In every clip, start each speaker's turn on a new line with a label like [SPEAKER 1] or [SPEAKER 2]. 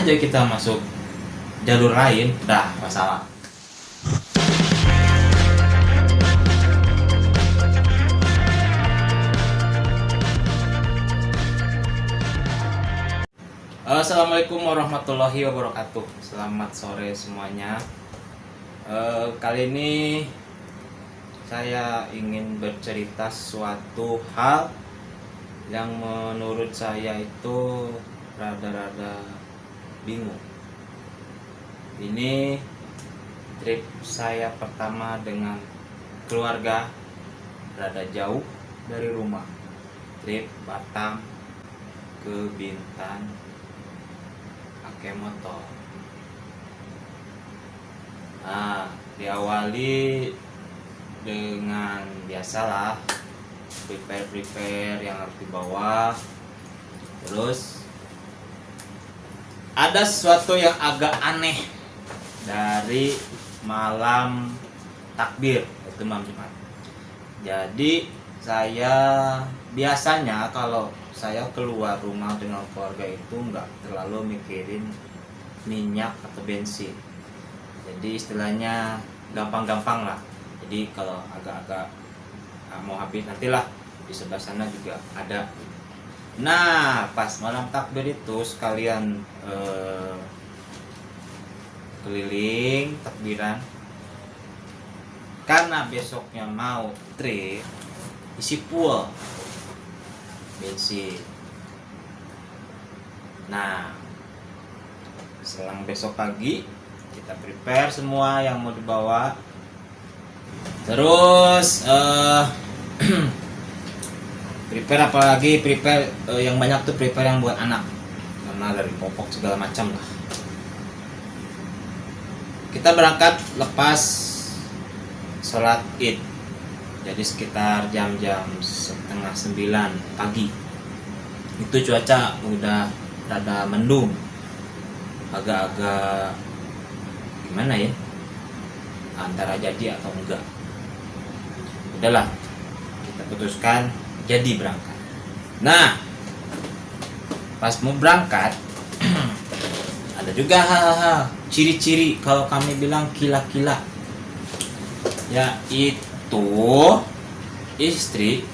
[SPEAKER 1] aja kita masuk jalur lain, dah masalah. Assalamualaikum warahmatullahi wabarakatuh. Selamat sore semuanya. Kali ini saya ingin bercerita suatu hal yang menurut saya itu rada-rada bingung. Ini trip saya pertama dengan keluarga, rada jauh dari rumah. Trip Batam ke Bintan pakai motor. Nah, diawali dengan biasalah prepare yang harus dibawa. Terus ada sesuatu yang agak aneh dari malam takbir, itu malam Jumat. Jadi saya biasanya kalau saya keluar rumah dengan keluarga itu nggak terlalu mikirin minyak atau bensin. Jadi istilahnya gampang-gampang lah. Jadi kalau agak-agak mau habis nantilah di sebelah sana juga ada. Nah, pas malam takbir itu sekalian keliling takbiran. Karena besoknya mau trip, isi full bensin. Nah, selang besok pagi kita prepare semua yang mau dibawa. Terus prepare yang banyak tuh prepare yang buat anak, karena dari popok segala macam lah. Kita berangkat lepas sholat id, jadi sekitar jam-jam 8:30 pagi. Itu cuaca udah rada mendung, agak-agak gimana ya, antara jadi atau enggak. Udahlah, kita putuskan jadi berangkat. Nah, pas mau berangkat ada juga hal-hal ciri-ciri, kalau kami bilang kila-kila, yaitu istri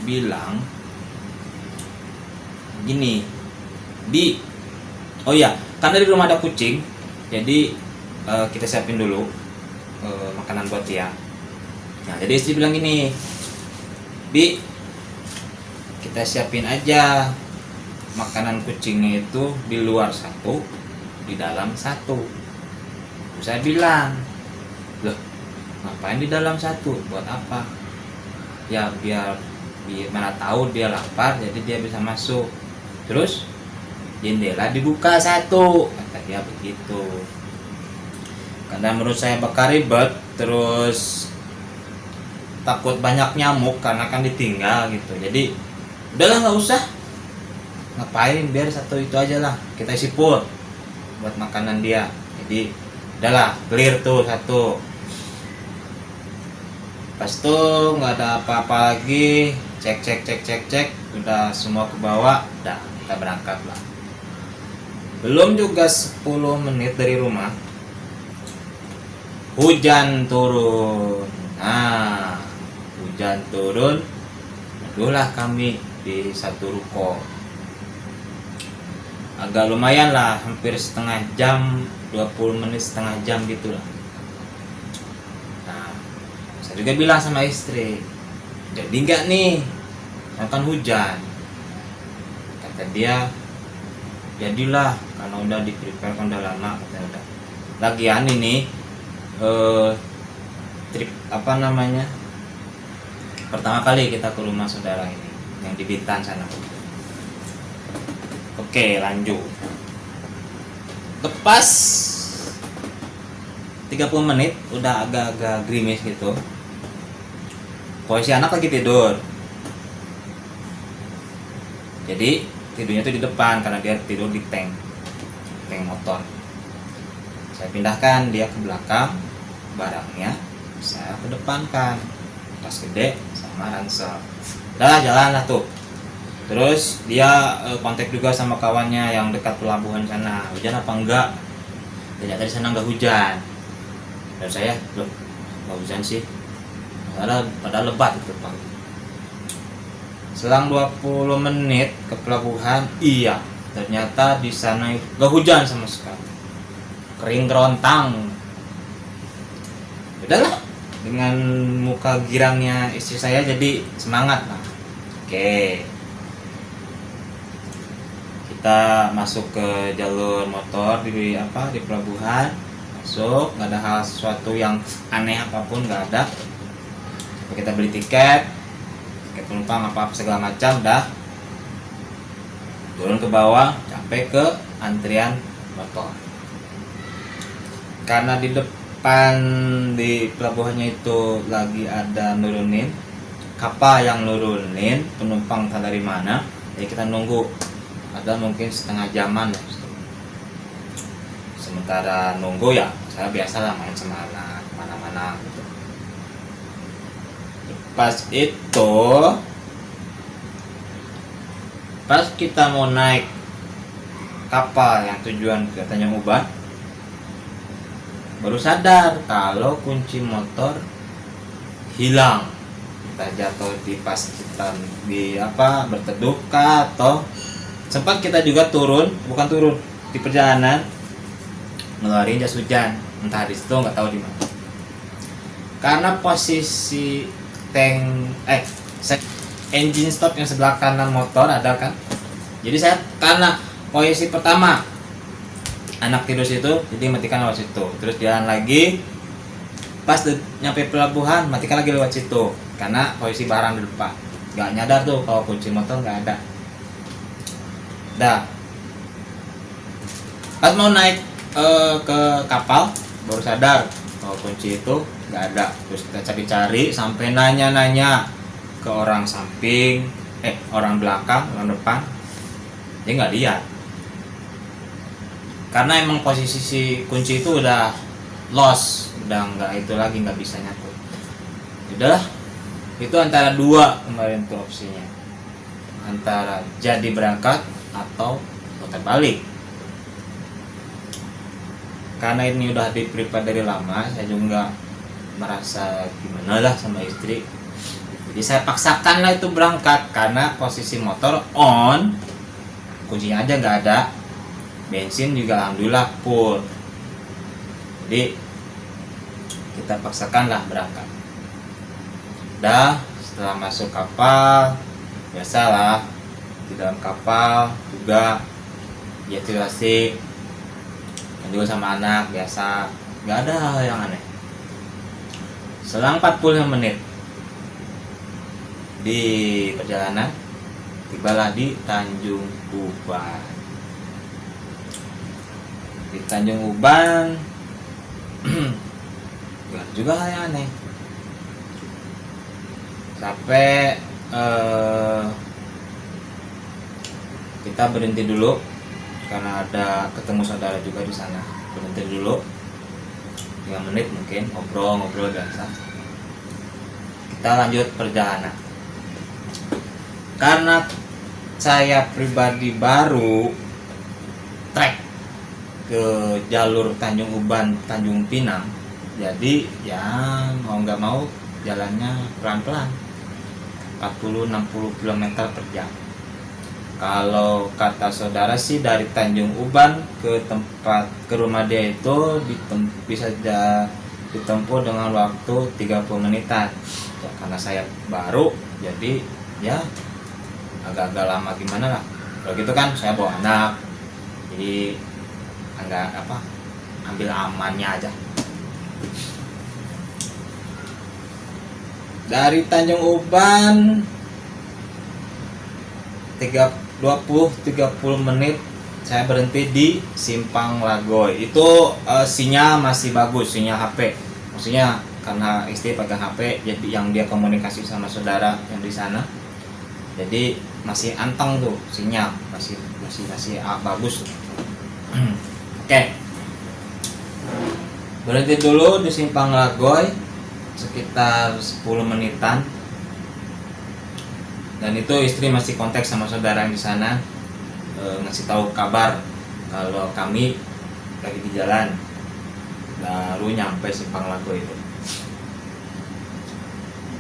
[SPEAKER 1] bilang gini, oh ya, karena di rumah ada kucing, jadi kita siapin dulu makanan buat dia. Nah, jadi istri bilang gini, Bi, kita siapin aja makanan kucingnya itu di luar satu, di dalam satu. Saya bilang, loh, ngapain di dalam satu? Buat apa? Ya biar mana tahu dia lapar, jadi dia bisa masuk. Terus jendela dibuka satu, kata dia begitu. Karena menurut saya bakal ribet, terus takut banyak nyamuk karena kan ditinggal gitu. Jadi udahlah, nggak usah, ngapain, biar satu itu aja lah, kita isi full buat makanan dia. Jadi udahlah, clear tuh satu. Pas tuh nggak ada apa-apa lagi, cek, udah semua ke bawah, udah kita berangkat lah. Belum juga 10 menit dari rumah, hujan turun. Nah, hujan turun, dululah kami di satu ruko. Agak lumayan lah, hampir setengah jam, 20 menit setengah jam gitu lah. Nah, saya juga bilang sama istri, jadi nggak nih, kan hujan. Kata dia, jadilah, karena udah di prepare kan udah lama, katanya udah. Lagian ini trip apa namanya, pertama kali kita ke rumah saudara ini yang di Bintan sana. Oke, lanjut. Lepas 30 menit udah agak-agak gerimis gitu. Posisi anak lagi tidur. Jadi tidurnya tuh di depan karena dia tidur di tank motor. Saya pindahkan dia ke belakang, barangnya saya kedepankan, tas gede sama ransel. Udah jalan lah tuh. Terus dia kontak juga sama kawannya yang dekat pelabuhan sana, hujan apa enggak. Ternyata di sana enggak hujan. Dan saya, loh, enggak hujan sih. Padahal lebat itu Bang. Selang 20 menit ke pelabuhan, iya, ternyata di sana enggak hujan sama sekali. Kering kerontang. Udahlah, dengan muka girangnya istri saya jadi semangat lah. Oke. Kita masuk ke jalur motor di pelabuhan, masuk, nggak ada hal sesuatu yang aneh apapun, nggak ada. Kita beli tiket penumpang apa segala macam, dah turun ke bawah, sampai ke antrian motor. Karena di depan di pelabuhannya itu lagi ada nurunin kapal yang nurunin penumpang entah dari mana, jadi kita nunggu. Ada mungkin setengah jaman ya. Sementara nunggu ya saya biasalah main sama anak mana-mana gitu. Pas kita mau naik kapal yang tujuan ke Tanjung Uban, baru sadar kalau kunci motor hilang. Kita jatuh di pas kita berteduh kah, atau sempat kita juga bukan turun di perjalanan ngeluarin jas hujan, entah di situ nggak tahu di mana. Karena posisi engine stop yang sebelah kanan motor ada kan, jadi saya karena posisi pertama anak tidur situ, jadi matikan lewat situ, terus jalan lagi pas nyampe pelabuhan matikan lagi lewat situ karena posisi barang di depan. Nggak nyadar tuh kalau kunci motor nggak ada. Dah, pas mau naik ke kapal baru sadar kalau kunci itu nggak ada. Terus kita cari-cari sampai nanya-nanya ke orang samping, orang belakang, orang depan, dia nggak lihat. Karena emang posisi si kunci itu udah lost, udah nggak itu lagi, nggak bisa nyatu. Udah, itu antara dua kemarin tuh opsinya, antara jadi berangkat atau putar balik. Karena ini udah di-prepare dari lama, saya juga merasa gimana lah sama istri, jadi saya paksakan lah itu berangkat. Karena posisi motor on, kuncinya aja nggak ada, bensin juga alhamdulillah full, jadi kita paksakan lah berangkat. Dah, setelah masuk kapal, biasalah di dalam kapal juga ya situasi dan juga sama anak biasa, nggak ada hal yang aneh. Selang 45 menit di perjalanan, tibalah di Tanjung Uban. Di Tanjung Uban nggak ada juga hal yang aneh. Sampai kita berhenti dulu karena ada ketemu saudara juga di sana. Berhenti dulu 3 menit mungkin, ngobrol biasa. Kita lanjut perjalanan. Karena saya pribadi baru trek ke jalur Tanjung Uban Tanjung Pinang, jadi ya mau nggak mau jalannya pelan-pelan, 40-60 km per jam. Kalau kata saudara sih dari Tanjung Uban ke rumah dia itu bisa ditempuh dengan waktu 30 menitan. Ya, karena saya baru, jadi ya agak-agak lama gimana lah. Kalau gitu kan saya bawa anak, jadi ambil amannya aja. Dari Tanjung Uban 20-30 menit saya berhenti di Simpang Lagoy. Itu sinyal masih bagus, sinyal HP. Maksudnya karena istri pegang HP, jadi yang dia komunikasi sama saudara yang di sana, jadi masih anteng tuh sinyal, masih bagus. Oke. Berhenti dulu di Simpang Lagoy sekitar 10 menitan. Dan itu istri masih kontak sama saudara yang di sana, ngasih tahu kabar kalau kami lagi di jalan, baru nyampe Simpang Lago itu.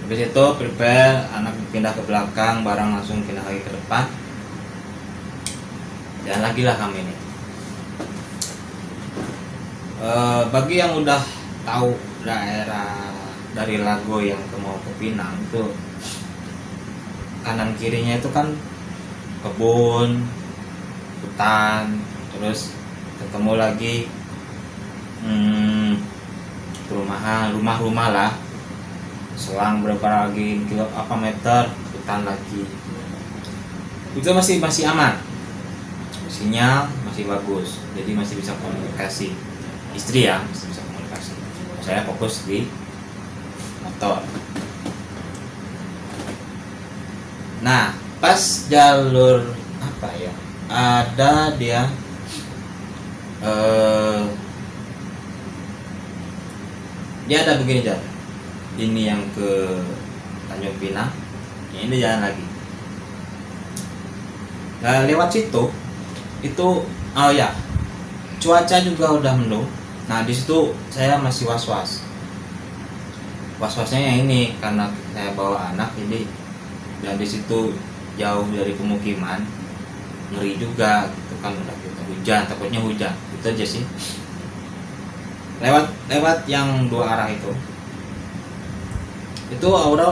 [SPEAKER 1] Habis itu prepare, anak pindah ke belakang, barang langsung pindah lagi ke depan. Jalan lagi lah kami ini. Bagi yang udah tahu daerah dari Lago yang mau ke Pinang itu, kanan kirinya itu kan kebun, hutan, terus ketemu lagi perumahan, rumah-rumah lah, selang berapa lagi meter hutan lagi. Itu masih aman, sinyal masih bagus, jadi masih bisa komunikasi. Istri ya masih bisa komunikasi, saya fokus di motor. Nah, pas jalur apa ya, ada dia dia ada begini jalan. Ini yang ke Tanjung Pinang, ini jalan lagi. Nah, lewat situ itu cuaca juga udah mendung. Nah, di situ saya masih was-was. Was-wasnya yang ini karena saya bawa anak ini, dan di situ jauh dari pemukiman, ngeri juga gitu kan, udah gitu hujan, takutnya hujan. Itu aja sih. Lewat yang dua arah itu aura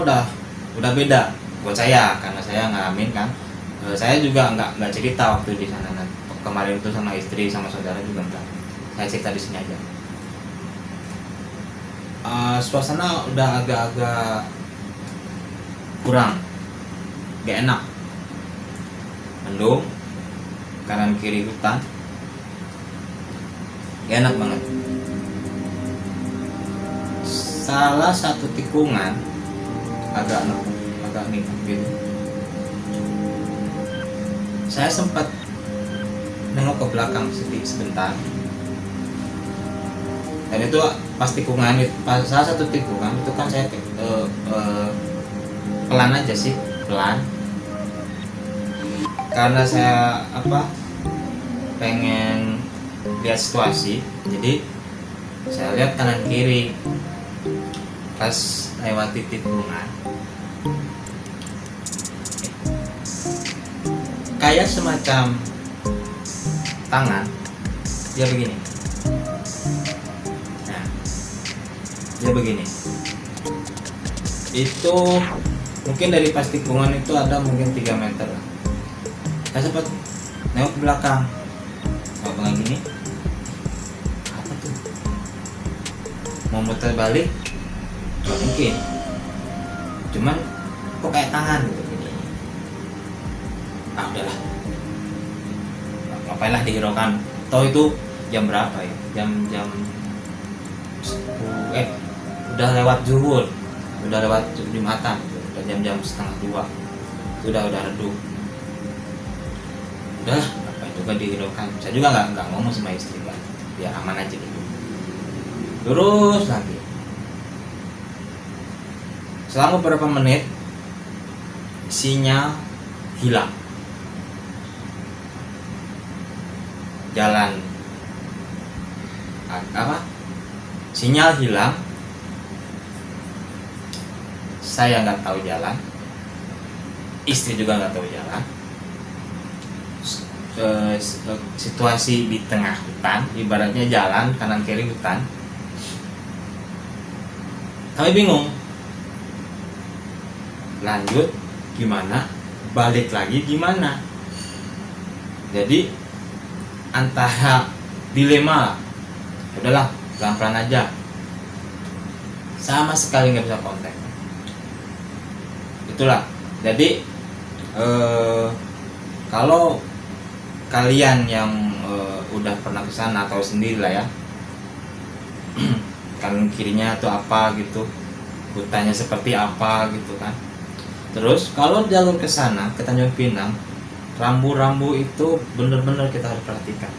[SPEAKER 1] udah beda buat saya karena saya ngalamin kan. Saya juga nggak cerita waktu di sana kemarin itu sama istri sama saudara juga enggak. Saya cerita di sini aja. Suasana udah agak-agak kurang, gak enak. Mendung, kanan kiri hutan, gak enak banget. Salah satu tikungan agak nikmat gitu. Saya sempat nengok ke belakang sebentar. Dan itu pas tikungan, pas salah satu tikungan itu kan saya pelan aja sih, pelan. Karena saya pengen lihat situasi, jadi saya lihat kanan kiri. Pas lewati tikungan, kayak semacam tangan dia begini. Nah, dia begini. Itu mungkin dari pas tikungan itu ada mungkin 3 meter lah. Saya sempat nengok ke belakang, apa gini? Apa tuh? Mau muter balik? Gak mungkin. Cuman kok kayak tangan gitu. Udahlah, ngapain lah dihiraukan. Toh itu jam berapa ya? Jam 10, udah lewat zuhur, udah lewat Jumatan, udah jam 1:30. Itu udah redup. Udah, ngapain juga dihiraukan. Saya juga nggak ngomong sama istri kan, biar aman aja gitu. Terus lagi, selama beberapa menit sinyal hilang. Jalan sinyal hilang. Saya nggak tahu jalan, istri juga nggak tahu jalan. Situasi di tengah hutan, ibaratnya jalan kanan kiri hutan. Kami bingung, lanjut gimana, balik lagi gimana. Jadi antara dilema, udahlah pelan-pelan aja, sama sekali nggak bisa kontak. Itulah. Jadi kalau kalian yang udah pernah kesana atau sendiri lah ya, kanan kirinya tuh apa gitu, hutannya seperti apa gitu kan. Terus kalau jalur kesana ke Tanjung Pinang, rambu-rambu itu benar-benar kita harus perhatikan.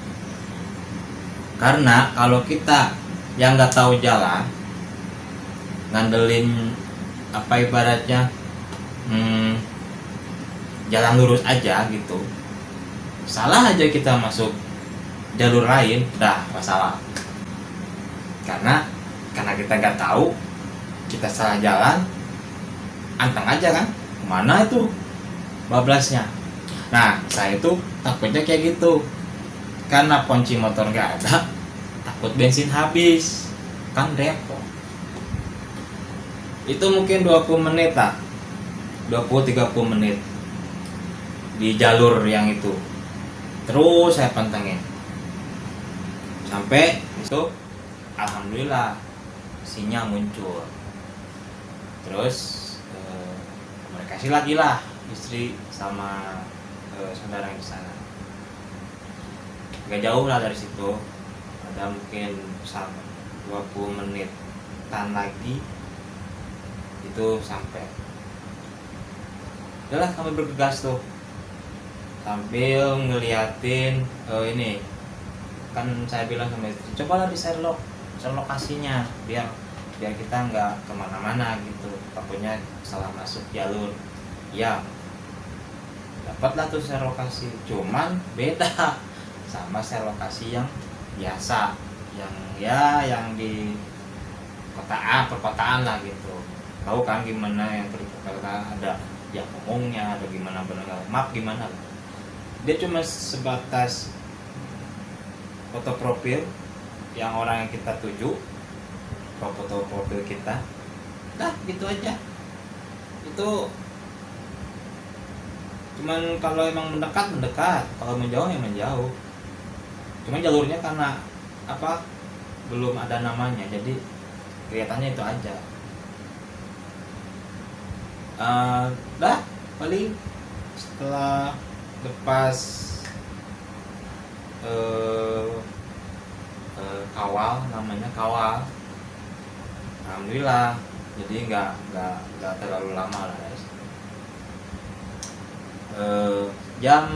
[SPEAKER 1] Karena kalau kita yang nggak tahu jalan, ngandelin ibaratnya jalan lurus aja gitu, salah aja kita masuk jalur lain udah masalah. Karena kita nggak tahu, kita salah jalan, anteng aja kan, kemana itu bablasnya. Nah saya itu takutnya kayak gitu, karena kunci motor nggak ada, takut bensin habis kan repot. Itu mungkin 20 menit lah, 20-30 menit di jalur yang itu terus saya pantengin sampai itu alhamdulillah sinyal muncul. Terus komunikasi lagi lah istri sama saudara yang di sana. Gak jauh lah dari situ, ada mungkin sampai 20 menitan lagi itu sampai. Udahlah kami bergegas tuh sambil ngeliatin ini kan saya bilang sama istri, cobalah di share lokasinya biar kita nggak kemana-mana gitu, takutnya salah masuk jalur. Ya dapatlah tuh share lokasi, cuman beda sama share lokasi yang biasa, yang di perkotaan lah gitu. Tahu kan gimana yang perkotaan, ada yang ngomongnya, ada gimana benar map gimana. Dia cuma sebatas foto profil yang orang yang kita tuju, foto profil kita, dah gitu aja. Itu cuman kalau emang mendekat, kalau menjauh ya menjauh. Cuman jalurnya karena apa belum ada namanya, jadi kelihatannya itu aja. Dah paling setelah lepas kawal, namanya kawal, alhamdulillah jadi nggak terlalu lama lah guys. Jam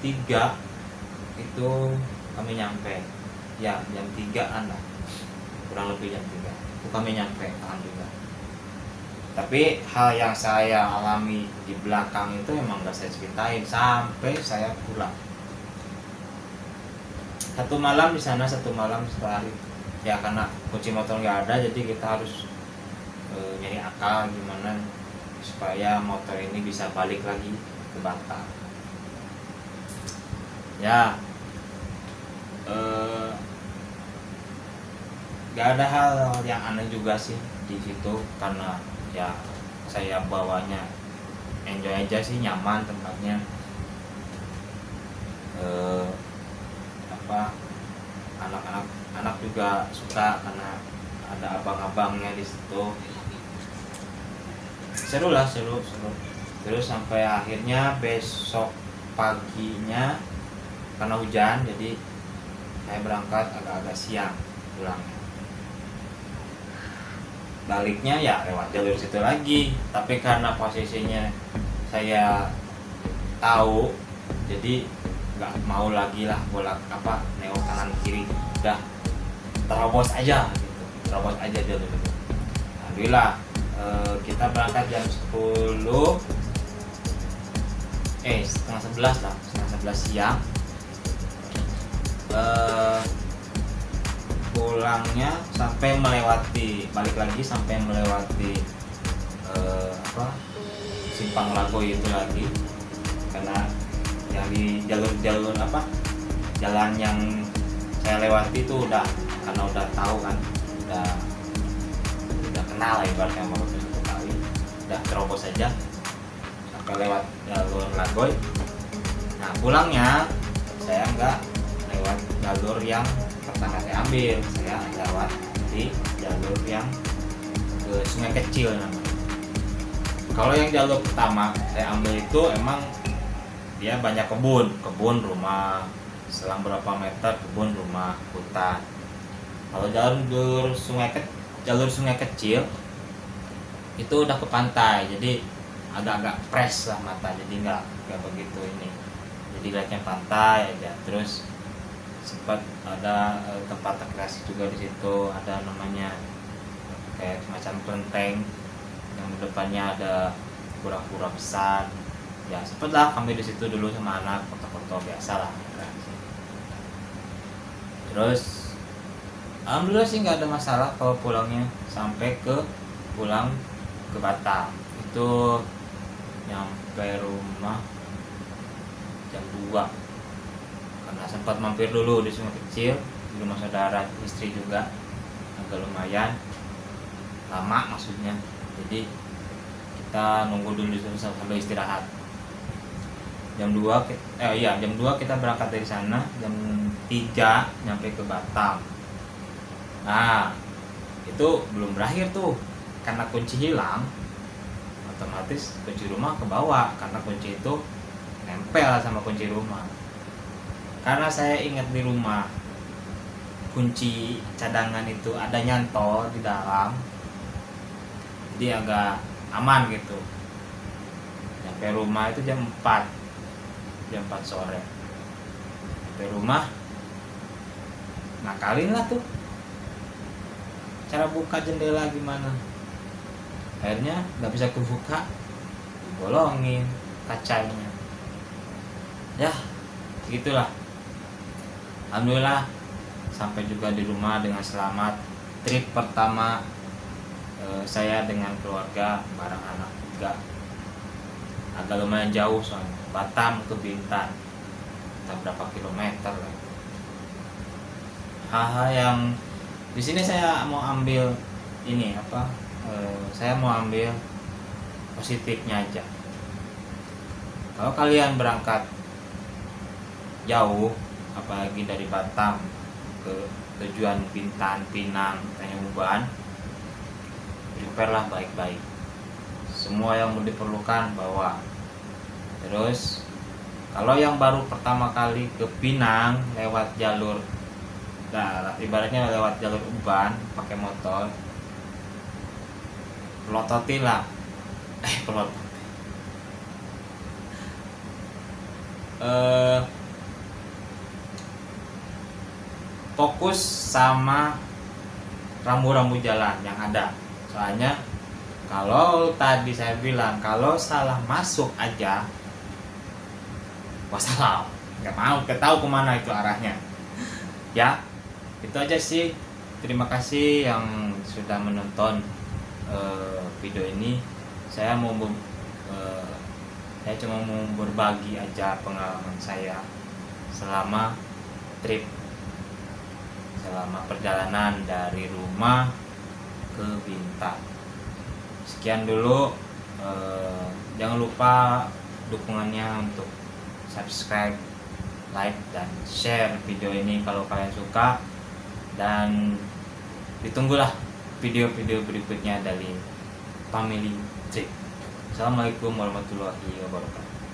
[SPEAKER 1] 3 itu kami nyampe, ya jam 3-an lah, kurang lebih jam 3 itu kami nyampe alhamdulillah. Tapi hal yang saya alami di belakang itu emang gak saya ceritain sampai saya pulang. 1 malam di sana, 1 malam sehari. Ya karena kunci motor nggak ada, jadi kita harus nyari akal gimana supaya motor ini bisa balik lagi ke Batam. Ya, gak ada hal yang aneh juga sih di situ, karena ya saya bawanya enjoy aja sih, nyaman tempatnya. Anak juga suka karena ada abang-abangnya di situ. Seru. Terus sampai akhirnya besok paginya karena hujan, jadi saya berangkat agak-agak siang pulangnya. Baliknya ya lewat jalur situ lagi, tapi karena posisinya saya tahu, jadi nggak mau lagi lah bolak nengok kanan kiri, udah terobos aja jalur itu. Alhamdulillah kita berangkat jam setengah 11 siang. Pulangnya balik lagi sampai melewati Simpang Lagoy itu lagi, karena yang di jalur jalan yang saya lewati itu karena udah tahu kan, udah kenal lah ibaratnya, mau satu kali udah terobos saja sampai lewat jalur Lagoy. Nah pulangnya saya nggak lewat jalur yang pertama saya ambil, saya lewat di jalur yang ke Sungai Kecil namanya. Kalau yang jalur pertama saya ambil itu emang dia banyak kebun rumah, selang berapa meter kebun rumah, hutan. Kalau jalur Sungai Kecil itu udah ke pantai, jadi agak-agak fresh lah mata, jadi nggak begitu ini, jadi lihatnya pantai aja. Terus sempat ada tempat rekreasi juga di situ, ada namanya kayak semacam kelenteng yang depannya ada kura-kura besar. Ya sempet lah kami di situ dulu sama anak, foto-foto biasa lah ya kan. Terus alhamdulillah sih nggak ada masalah kalau pulangnya, sampai pulang ke Batam itu nyampe rumah jam 2 karena sempat mampir dulu di Sungai Kecil di rumah saudara istri juga, agak lumayan lama maksudnya, jadi kita nunggu dulu di sana sambil istirahat. Jam 2 jam 2 kita berangkat dari sana, jam 3 nyampe ke Batam. Nah itu belum berakhir tuh, karena kunci hilang otomatis kunci rumah kebawa, karena kunci itu nempel sama kunci rumah. Karena saya ingat di rumah kunci cadangan itu ada nyantol di dalam, jadi agak aman gitu. Nyampe rumah itu jam 4 sore. Sampai rumah ngakalin lah tuh cara buka jendela gimana, akhirnya nggak bisa kebuka, dibolongin kacanya. Ya gitulah. Alhamdulillah sampai juga di rumah dengan selamat. Trip pertama saya dengan keluarga bareng anak juga, agak lumayan jauh soalnya, Batam ke Bintan, entah berapa kilometer lah. Hal-hal yang di sini saya mau ambil ini saya mau ambil positifnya aja. Kalau kalian berangkat jauh, apalagi dari Batam ke tujuan Bintan, Pinang, Tanjung Uban, prepare lah baik-baik, semua yang diperlukan bawa. Terus kalau yang baru pertama kali ke Pinang lewat jalur, ibaratnya lewat jalur Uban pakai motor, pelototin lah fokus sama rambu-rambu jalan yang ada. Soalnya kalau tadi saya bilang kalau salah masuk aja wassalam, nggak tahu kemana itu arahnya. Ya itu aja sih, terima kasih yang sudah menonton video ini. Saya cuma mau berbagi aja pengalaman saya selama perjalanan dari rumah ke Bintan. Sekian dulu, jangan lupa dukungannya untuk subscribe, like, dan share video ini kalau kalian suka, dan ditunggulah video-video berikutnya dari Family Trip. Assalamualaikum warahmatullahi wabarakatuh.